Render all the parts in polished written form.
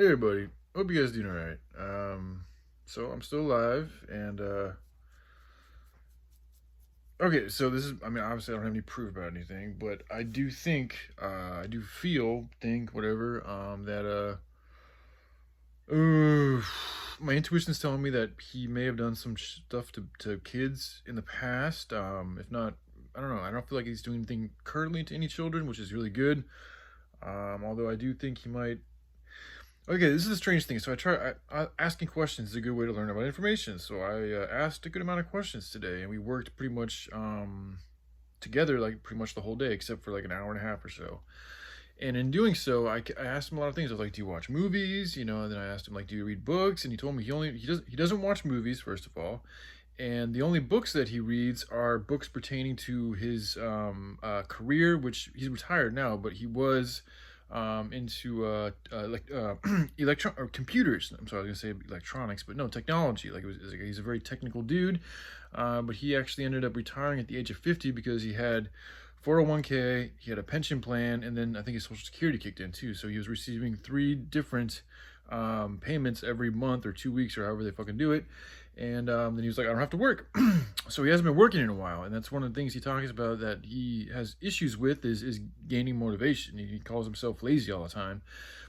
Hey everybody, hope you guys doing alright. So I'm still alive, and okay, so this is, I mean, obviously I don't have any proof about anything, but I do think, I do feel, think, whatever, uh, my intuition's telling me that he may have done some stuff to kids in the past. If not, I don't know, I don't feel like he's doing anything currently to any children, which is really good. Although I do think he might. Okay, this is a strange thing. So asking questions is a good way to learn about information. So I asked a good amount of questions today, and we worked pretty much together, like pretty much the whole day, except for like an hour and a half or so. And in doing so, I asked him a lot of things. I was like, "Do you watch movies?" And then I asked him like, "Do you read books?" And he told me he doesn't watch movies, first of all, and the only books that he reads are books pertaining to his career, which he's retired now, but he was into electron or computers. I'm sorry, I was gonna say electronics, but no, technology. He's a very technical dude, but he actually ended up retiring at the age of 50 because he had 401k, he had a pension plan, and then I think his social security kicked in too. So he was receiving three different payments every month or 2 weeks or however they fucking do it. And then he was like, I don't have to work. So he hasn't been working in a while. And that's one of the things he talks about that he has issues with is gaining motivation. He calls himself lazy all the time.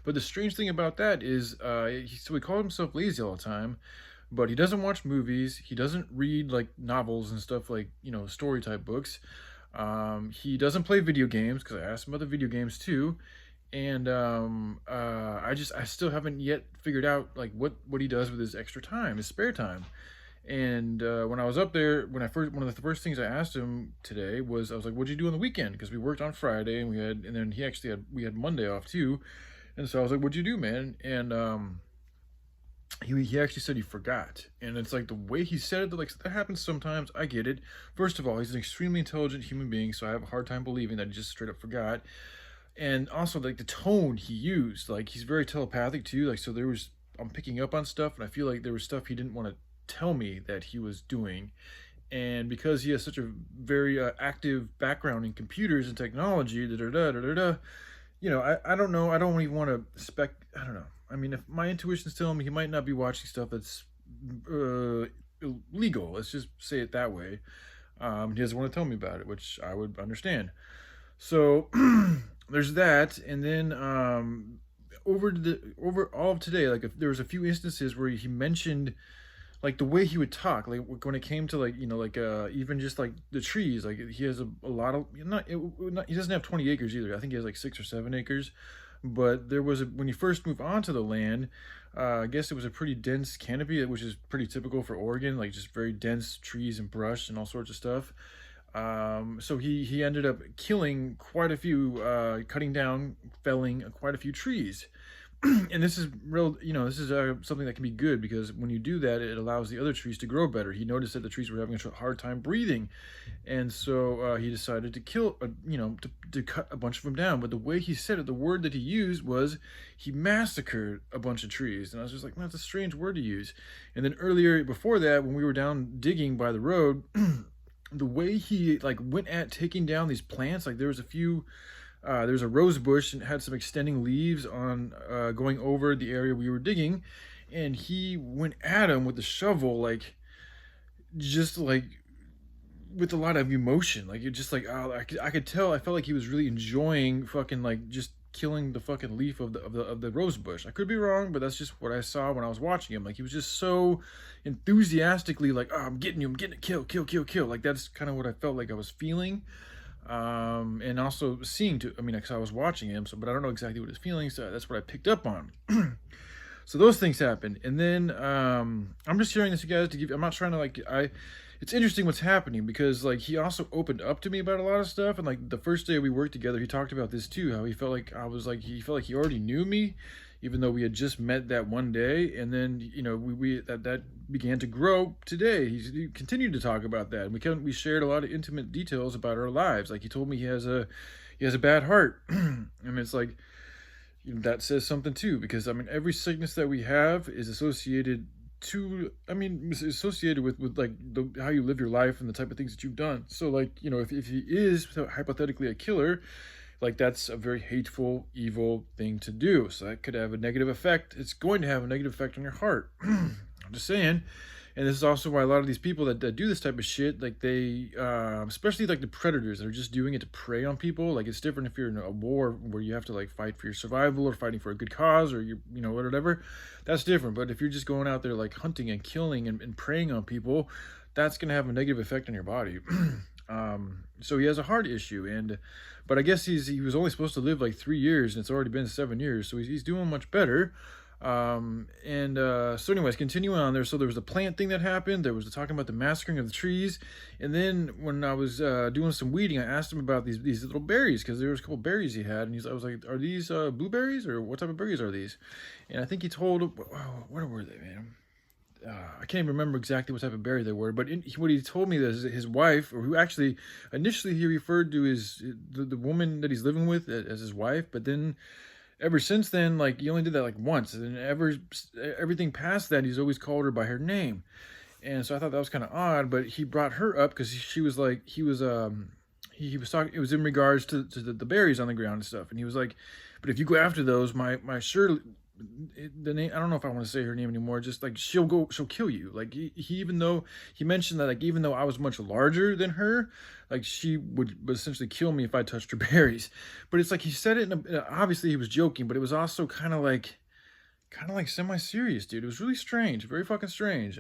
But the strange thing about that is, he calls himself lazy all the time, but he doesn't watch movies. He doesn't read like novels and stuff like, story type books. He doesn't play video games because I asked him about the video games too. And I still haven't yet figured out like what he does with his extra time, his spare time. And when I was up there, one of the first things I asked him today was, I was like, "What'd you do on the weekend?" Because we worked on Friday, and then we had Monday off too. And so I was like, "What'd you do, man?" And he actually said he forgot. And it's like the way he said it, like that happens sometimes. I get it. First of all, he's an extremely intelligent human being, so I have a hard time believing that he just straight up forgot. And also like the tone he used, like he's very telepathic too. Like so there was I'm picking up on stuff, and I feel like there was stuff he didn't want to tell me that he was doing. And because he has such a very active background in computers and technology, da da da da da da, I don't know. I don't even want to I don't know. I mean, if my intuition's telling me he might not be watching stuff that's uh, illegal, let's just say it that way. He doesn't want to tell me about it, which I would understand. So there's that, and then over all of today, like if there was a few instances where he mentioned like the way he would talk, like when it came to like even just like the trees, like he has a lot of not he doesn't have 20 acres either. I think he has like 6 or 7 acres. But there was when you first move onto the land, I guess it was a pretty dense canopy, which is pretty typical for Oregon, like just very dense trees and brush and all sorts of stuff. So he ended up killing quite a few, cutting down, felling quite a few trees. And this is real, this is something that can be good because when you do that, it allows the other trees to grow better. He noticed that the trees were having a hard time breathing, and so he decided to kill, to cut a bunch of them down. But the way he said it, the word that he used was he massacred a bunch of trees, and I was just like, man, that's a strange word to use. And then earlier before that, when we were down digging by the road. The way he like went at taking down these plants, like there's a rose bush and had some extending leaves on going over the area we were digging, and he went at him with the shovel, like just like with a lot of emotion, like it just like I could tell. I felt like he was really enjoying fucking like just killing the fucking leaf of the rose bush. I could be wrong, but that's just what I saw when I was watching him. Like he was just so enthusiastically like, oh, I'm getting you, I'm getting it, kill, kill, kill, kill. Like that's kind of what I felt like I was feeling. And also seeing too. I mean, because I was watching him, so but I don't know exactly what his feelings. So that's what I picked up on. So those things happened, and then I'm just sharing this, you guys, to give. I'm not trying to like It's interesting what's happening because like he also opened up to me about a lot of stuff, and like the first day we worked together, he talked about this too. How he felt like he felt like he already knew me, even though we had just met that one day, and then we that began to grow today. He continued to talk about that, and we shared a lot of intimate details about our lives. Like he told me he has a bad heart. I mean, it's like that says something too, because I mean every sickness that we have is associated it's associated with like how you live your life and the type of things that you've done. So like if he is hypothetically a killer, Like, that's a very hateful, evil thing to do. So that could have a negative effect. It's going to have a negative effect on your heart. I'm just saying. And this is also why a lot of these people that do this type of shit, like they, especially like the predators that are just doing it to prey on people. Like, it's different if you're in a war where you have to like fight for your survival or fighting for a good cause or you know, whatever. That's different. But if you're just going out there like hunting and killing and preying on people, that's going to have a negative effect on your body. So he has a heart issue, but I guess he was only supposed to live like 3 years, and it's already been 7 years, so he's doing much better. So anyways, continuing on there. So there was the plant thing that happened. There was the talking about the massacring of the trees, and then when I was doing some weeding, I asked him about these little berries because there was a couple berries he had, and I was like, "Are these blueberries or what type of berries are these?" And I think he told, oh, what were they, man? I can't even remember exactly what type of berry they were, but what he told me is his wife, or who actually initially he referred to the woman that he's living with as his wife, but then ever since then, like, he only did that like once, and everything past that, he's always called her by her name. And so I thought that was kind of odd, but he brought her up because she was like, he was talking, it was in regards to the berries on the ground and stuff, and he was like, but if you go after those, my sure, the name, I don't know if I want to say her name anymore, just like she'll kill you. Like, he even though he mentioned that, like, even though I was much larger than her, like, she would essentially kill me if I touched her berries. But it's like he said it obviously he was joking, but it was also kind of like semi-serious, dude. It was really strange, very fucking strange.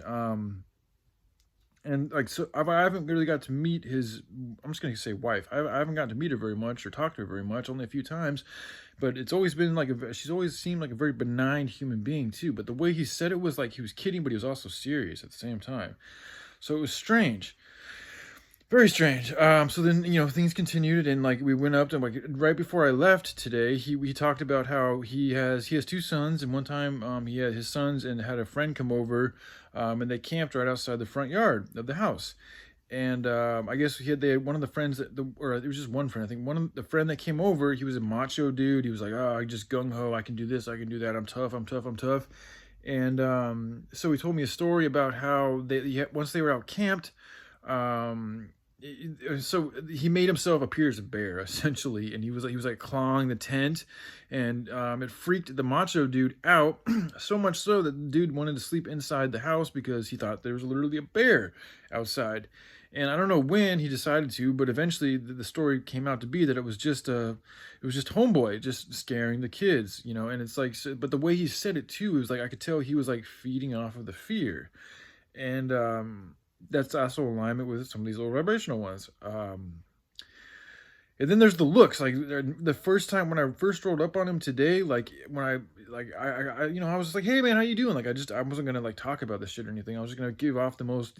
And like, so I haven't really got to meet his, I'm just gonna say wife. I haven't gotten to meet her very much or talk to her very much, only a few times. But it's always been like she's always seemed like a very benign human being too. But the way he said it was like he was kidding, but he was also serious at the same time. So it was strange. Very strange. So then, things continued, and like we went up to, like, right before I left today, he talked about how he has 2 sons, and one time he had his sons and had a friend come over, and they camped right outside the front yard of the house. And I guess they had one of the friends or it was just one friend. I think one of the friend that came over, he was a macho dude. He was like, "Oh, I just gung ho. I can do this. I can do that. I'm tough. I'm tough. I'm tough." And so he told me a story about how once they were out camped. So he made himself appear as a bear essentially, and he was like clawing the tent, and it freaked the macho dude out so much so that the dude wanted to sleep inside the house because he thought there was literally a bear outside. And I don't know when he decided to, but eventually the story came out to be that it was just homeboy just scaring the kids, and it's like, but the way he said it too, it was like I could tell he was like feeding off of the fear. And that's also alignment with some of these little vibrational ones. And then there's the looks. Like, the first time when I first rolled up on him today, like when I was just like, "Hey man, how you doing?" Like, I wasn't gonna like talk about this shit or anything. I was just gonna give off the most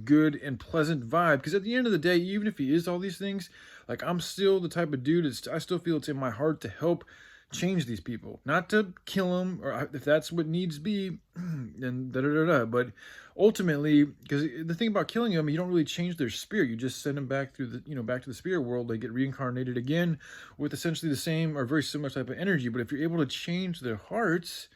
good and pleasant vibe. Because at the end of the day, even if he is all these things, like, I'm still the type of dude. I still feel it's in my heart to help change these people, not to kill them, or if that's what needs to be, then but ultimately, because the thing about killing them, you don't really change their spirit, you just send them back through back to the spirit world. They get reincarnated again with essentially the same or very similar type of energy. But if you're able to change their hearts,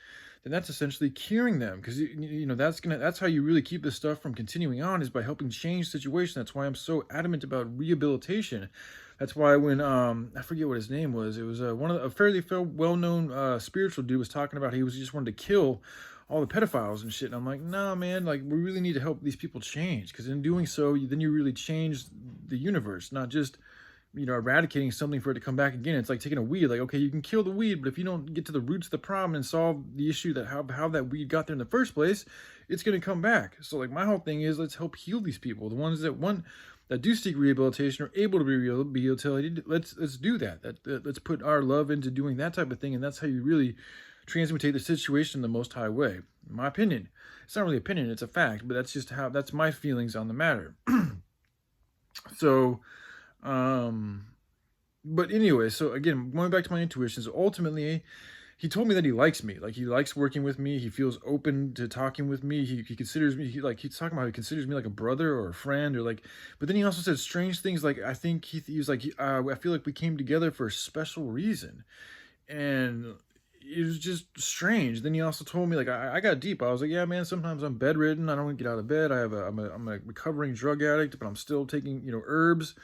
then that's essentially curing them, because that's how you really keep this stuff from continuing on, is by helping change situations. That's why I'm so adamant about rehabilitation. That's why when I forget what his name was, it was a fairly well-known spiritual dude was talking about he just wanted to kill all the pedophiles and shit. And I'm like, nah, man, like, we really need to help these people change, because in doing so, then you really change the universe, not just eradicating something for it to come back again. It's like taking a weed. Like, okay, you can kill the weed, but if you don't get to the roots of the problem and solve the issue that how that weed got there in the first place, it's going to come back. So, like, my whole thing is, let's help heal these people. The ones that do seek rehabilitation are able to be rehabilitated. Let's do that. Let's put our love into doing that type of thing, and that's how you really transmutate the situation in the most high way. In my opinion, it's not really opinion; it's a fact. But that's my feelings on the matter. So. But anyway, so again, going back to my intuitions, ultimately, he told me that he likes me. Like, he likes working with me. He feels open to talking with me. He considers me, he's talking about how he considers me like a brother or a friend, or like, but then he also said strange things. Like, I think he was like, I feel like we came together for a special reason. And it was just strange. Then he also told me, like, I got deep. I was like, yeah, man, sometimes I'm bedridden. I don't get out of bed. I'm a recovering drug addict, but I'm still taking, herbs.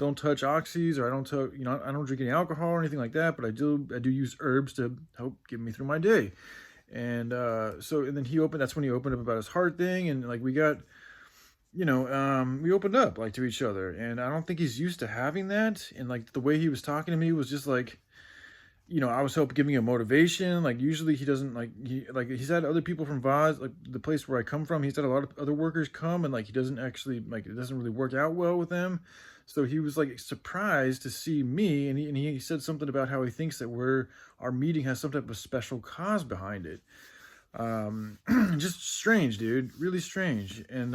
don't touch oxys, or I don't touch, I don't drink any alcohol or anything like that, but I do use herbs to help get me through my day. And and then that's when he opened up about his heart thing, and like we opened up like to each other, and I don't think he's used to having that. And like the way he was talking to me was just like, I was helping giving him motivation. Like usually he doesn't he's had other people from Vaz, like the place where I come from. He's had a lot of other workers come, and like he doesn't actually like it doesn't really work out well with them. So he was like surprised to see me, and he said something about how he thinks that our meeting has some type of special cause behind it. Just strange, dude, really strange. And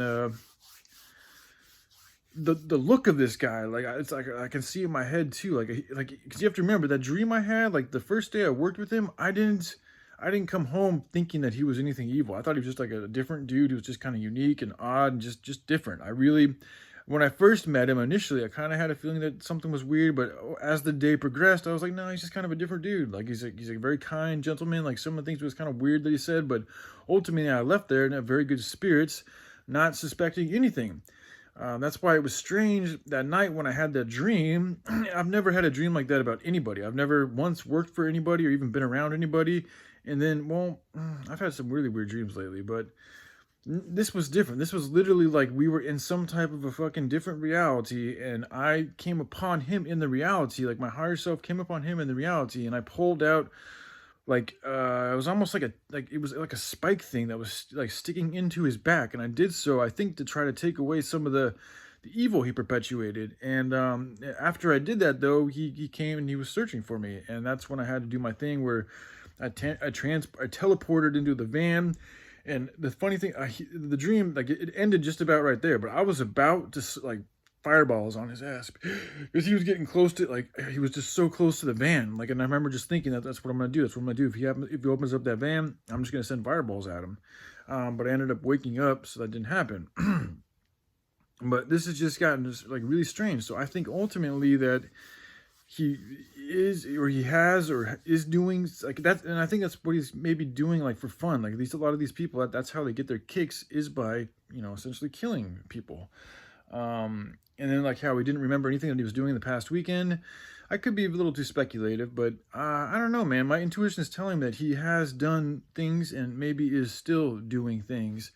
the look of this guy, like it's like I can see in my head too, like because you have to remember that dream I had, like the first day I worked with him, I didn't come home thinking that he was anything evil. I thought he was just like a different dude who was just kind of unique and odd and just different. When I first met him initially, I kind of had a feeling that something was weird, but as the day progressed, I was like, no, he's just kind of a different dude. Like he's a very kind gentleman. Like some of the things was kind of weird that he said, but ultimately I left there in very good spirits, not suspecting anything. That's why it was strange that night when I had that dream. I've never had a dream like that about anybody. I've never once worked for anybody or even been around anybody. And then, well, I've had some really weird dreams lately, but this was different. This was literally like we were in some type of a fucking different reality, and I came upon him in the reality. Like my higher self came upon him in the reality, and I pulled out it was almost like it was like a spike thing that was like sticking into his back, and I did so, I think, to try to take away some of the evil he perpetuated. And after I did that, though, he came and he was searching for me, and that's when I had to do my thing where I teleported into the van. And the funny thing, the dream, like it ended just about right there, but I was about to like fireballs on his ass because he was getting close to, like, he was just so close to the van. Like, and I remember just thinking that's what I'm gonna do. That's what I'm gonna do. If he opens up that van, I'm just gonna send fireballs at him. But I ended up waking up, so that didn't happen. But this has just gotten just like really strange. So I think ultimately that he is doing like that, and I think that's what he's maybe doing, like for fun. Like a lot of these people, that's how they get their kicks, is by essentially killing people. And then like how he didn't remember anything that he was doing the past weekend. I could be a little too speculative, but I don't know, man. My intuition is telling me that he has done things and maybe is still doing things.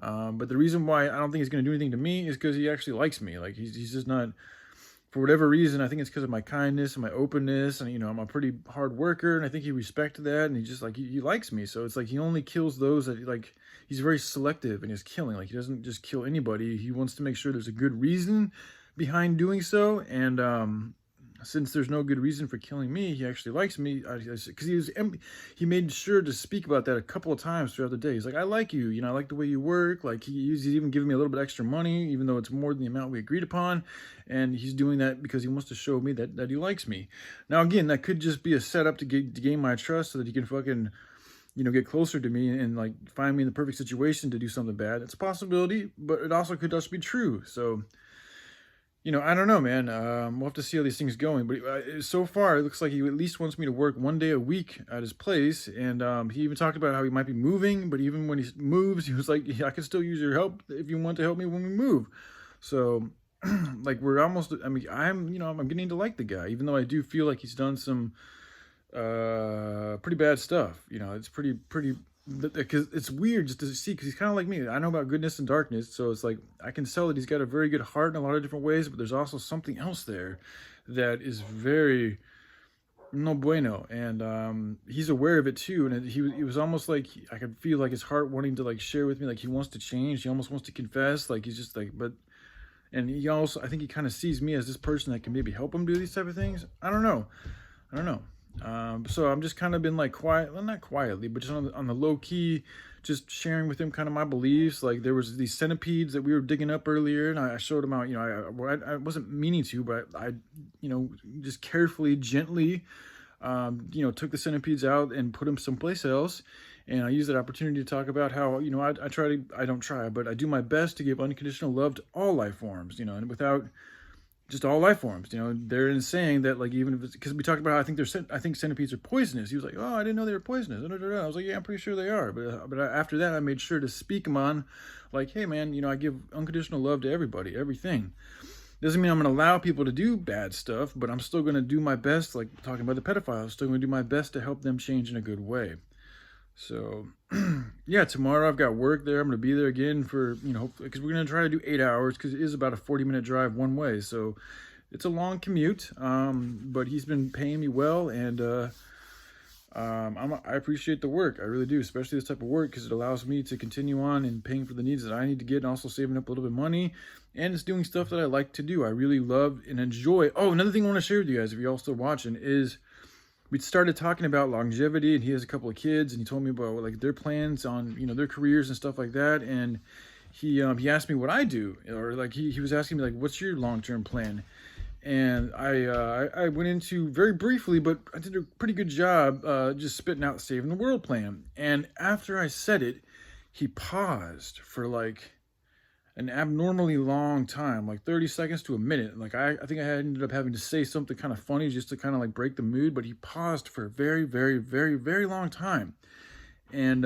But the reason why I don't think he's going to do anything to me is because he actually likes me. Like he's just not, for whatever reason. I think it's because of my kindness and my openness, and I'm a pretty hard worker, and I think he respected that, and he just like he likes me. So it's like he only kills those that he's very selective in his killing. Like he doesn't just kill anybody. He wants to make sure there's a good reason behind doing so. And since there's no good reason for killing me, he actually likes me, because he made sure to speak about that a couple of times throughout the day. He's like, I like you, I like the way you work. Like he's even giving me a little bit extra money, even though it's more than the amount we agreed upon. And he's doing that because he wants to show me that he likes me. Now again, that could just be a setup to gain my trust, so that he can fucking get closer to me and like find me in the perfect situation to do something bad. It's a possibility, but it also could just be true. So I don't know, man. We'll have to see how these things going. But so far, it looks like he at least wants me to work 1 day a week at his place. And he even talked about how he might be moving. But even when he moves, he was like, yeah, I can still use your help if you want to help me when we move. So, like, we're almost, I'm getting to like the guy. Even though I do feel like he's done some pretty bad stuff. It's pretty, because it's weird just to see, because he's kind of like me. I know about goodness and darkness, so it's like I can tell that he's got a very good heart in a lot of different ways, but there's also something else there that is very no bueno, and he's aware of it too. And he was almost like, I could feel like his heart wanting to like share with me, like he wants to change, he almost wants to confess, like he's just like, and he also, I think he kind of sees me as this person that can maybe help him do these type of things. I don't know. So I'm just kind of been like quiet, well, not quietly, but just on the low key, just sharing with him kind of my beliefs. Like there was these centipedes that we were digging up earlier, and I showed him out. I wasn't meaning to, but I just carefully, gently, took the centipedes out and put them someplace else. And I used that opportunity to talk about how, I do my best to give unconditional love to all life forms, and without just all life forms. They're in saying that, like, even if it's, because we talked about how I think centipedes are poisonous. He was like, oh, I didn't know they were poisonous. I was like, yeah, I'm pretty sure they are. But after that, I made sure to speak them on, like, hey, man, I give unconditional love to everybody, everything. Doesn't mean I'm going to allow people to do bad stuff, but I'm still going to do my best, like talking about the pedophiles, still going to do my best to help them change in a good way. So, yeah, tomorrow I've got work there. I'm going to be there again for, because we're going to try to do 8 hours because it is about a 40-minute drive one way. So it's a long commute, but he's been paying me well, and I appreciate the work. I really do, especially this type of work, because it allows me to continue on and paying for the needs that I need to get, and also saving up a little bit of money, and it's doing stuff that I like to do. I really love and enjoy. Oh, another thing I want to share with you guys, if you're all still watching, is we started talking about longevity, and he has a couple of kids, and he told me about like their plans on their careers and stuff like that, and he asked me what I do, or like he was asking me like, what's your long-term plan? And I went into very briefly, but I did a pretty good job just spitting out saving the world plan. And after I said it, he paused for like an abnormally long time, like 30 seconds to a minute. Like I think I ended up having to say something kind of funny just to kind of like break the mood, but he paused for a very, very, very, very long time. And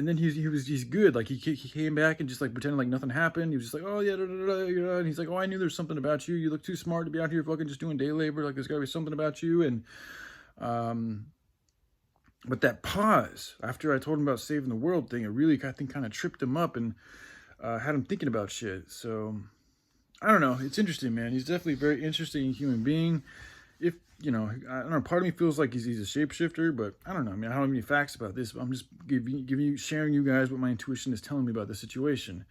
then he's good. Like he came back and just like pretended like nothing happened. He was just like, oh yeah, da, da, da, da. And he's like, oh, I knew there's something about you. You look too smart to be out here fucking just doing day labor. Like there's gotta be something about you. And but that pause after I told him about saving the world thing, it really I think kind of tripped him up and had him thinking about shit. So I don't know. It's interesting, man. He's definitely a very interesting human being. If I don't know, part of me feels like he's a shapeshifter, but I don't know. I mean, I don't have any facts about this, but I'm just sharing you guys what my intuition is telling me about the situation.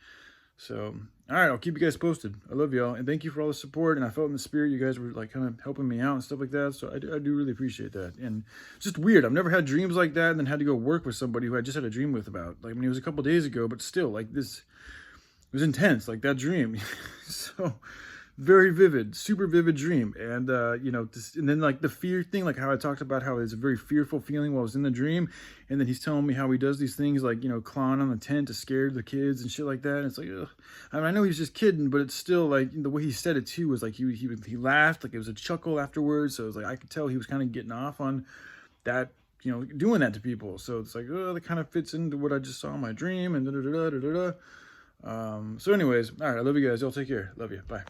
So, all right, I'll keep you guys posted. I love y'all, and thank you for all the support. And I felt in the spirit you guys were like kind of helping me out and stuff like that. So I do really appreciate that. And it's just weird. I've never had dreams like that, and then had to go work with somebody who I just had a dream with about. Like, I mean, it was a couple days ago, but still, like this, it was intense. Like that dream. So. Very vivid, super vivid dream. And, and then like the fear thing, like how I talked about how it's a very fearful feeling while I was in the dream. And then he's telling me how he does these things like, clawing on the tent to scare the kids and shit like that. And it's like, ugh. I mean, I know he's just kidding, but it's still like the way he said it too was like he laughed, like it was a chuckle afterwards. So it was like, I could tell he was kind of getting off on that, doing that to people. So it's like, oh, that kind of fits into what I just saw in my dream and da da da da da da. So anyways, all right, I love you guys. Y'all take care. Love you. Bye.